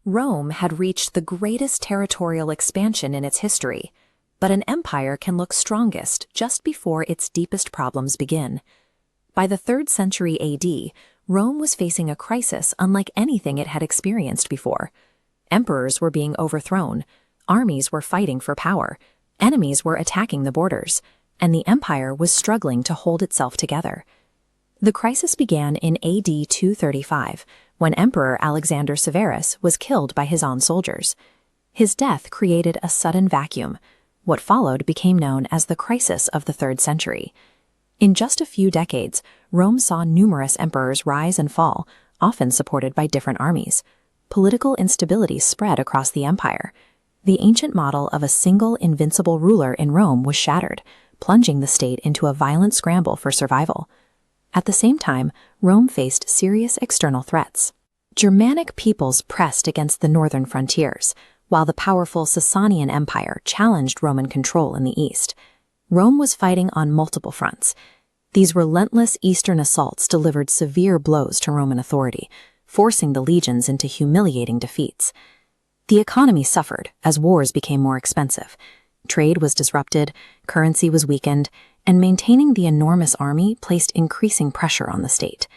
Rome had reached the greatest territorial expansion in its history, but an empire can look strongest just before its deepest problems begin. By the 3rd century AD, Rome was facing a crisis unlike anything it had experienced before. Emperors were being overthrown, armies were fighting for power, enemies were attacking the borders, and the empire was struggling to hold itself together. The crisis began in AD 235, when Emperor Alexander Severus was killed by his own soldiers. His death created a sudden vacuum. What followed became known as the crisis of the 3rd century. In just a few decades, Rome saw numerous emperors rise and fall, often supported by different armies. Political instability spread across the empire. The ancient model of a single invincible ruler in Rome was shattered, plunging the state into a violent scramble for survival. At the same time, Rome faced serious external threats. Germanic peoples pressed against the northern frontiers, while the powerful Sasanian Empire challenged Roman control in the east. Rome was fighting on multiple fronts. These relentless eastern assaults delivered severe blows to Roman authority, forcing the legions into humiliating defeats. The economy suffered as wars became more expensive. Trade was disrupted, currency was weakened, and maintaining the enormous army placed increasing pressure on the state.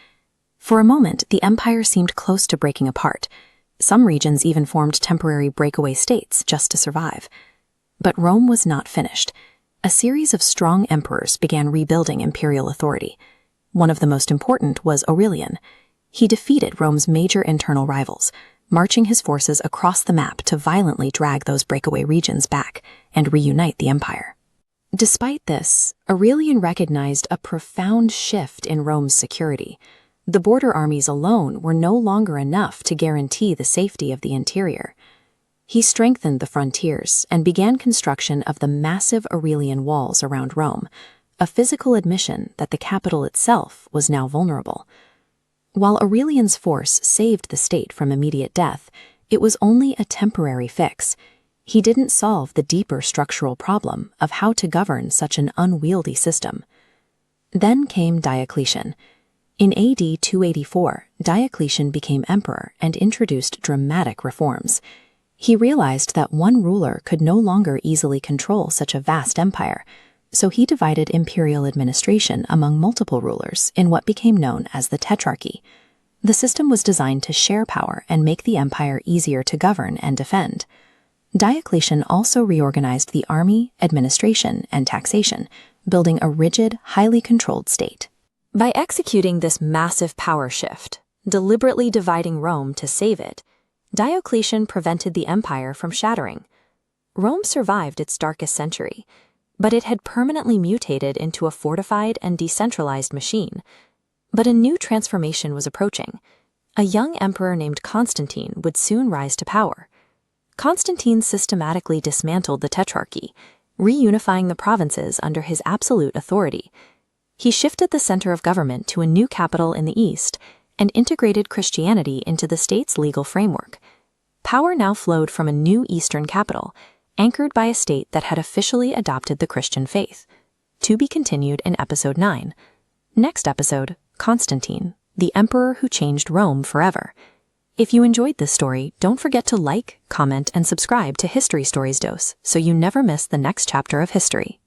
For a moment, the empire seemed close to breaking apart. Some regions even formed temporary breakaway states just to survive. But Rome was not finished. A series of strong emperors began rebuilding imperial authority. One of the most important was Aurelian. He defeated Rome's major internal rivals, marching his forces across the map to violently drag those breakaway regions back and reunite the empire. Despite this, Aurelian recognized a profound shift in Rome's security. The border armies alone were no longer enough to guarantee the safety of the interior. He strengthened the frontiers and began construction of the massive Aurelian walls around Rome, a physical admission that the capital itself was now vulnerable. While Aurelian's force saved the state from immediate death, it was only a temporary fix. He didn't solve the deeper structural problem of how to govern such an unwieldy system. Then came Diocletian. In AD 284, Diocletian became emperor and introduced dramatic reforms. He realized that one ruler could no longer easily control such a vast empire, so he divided imperial administration among multiple rulers in what became known as the tetrarchy. The system was designed to share power and make the empire easier to govern and defend. Diocletian also reorganized the army, administration, and taxation, building a rigid, highly controlled state. By executing this massive power shift, deliberately dividing Rome to save it, Diocletian prevented the empire from shattering. Rome survived its darkest century, but it had permanently mutated into a fortified and decentralized machine. But a new transformation was approaching. A young emperor named Constantine would soon rise to power. Constantine systematically dismantled the tetrarchy, reunifying the provinces under his absolute authority. He shifted the center of government to a new capital in the east and integrated Christianity into the state's legal framework. Power now flowed from a new eastern capital, anchored by a state that had officially adopted the Christian faith. To be continued in Episode 9. Next episode, Constantine, the emperor who changed Rome forever. If you enjoyed this story, don't forget to like, comment, and subscribe to History Stories Dose so you never miss the next chapter of history.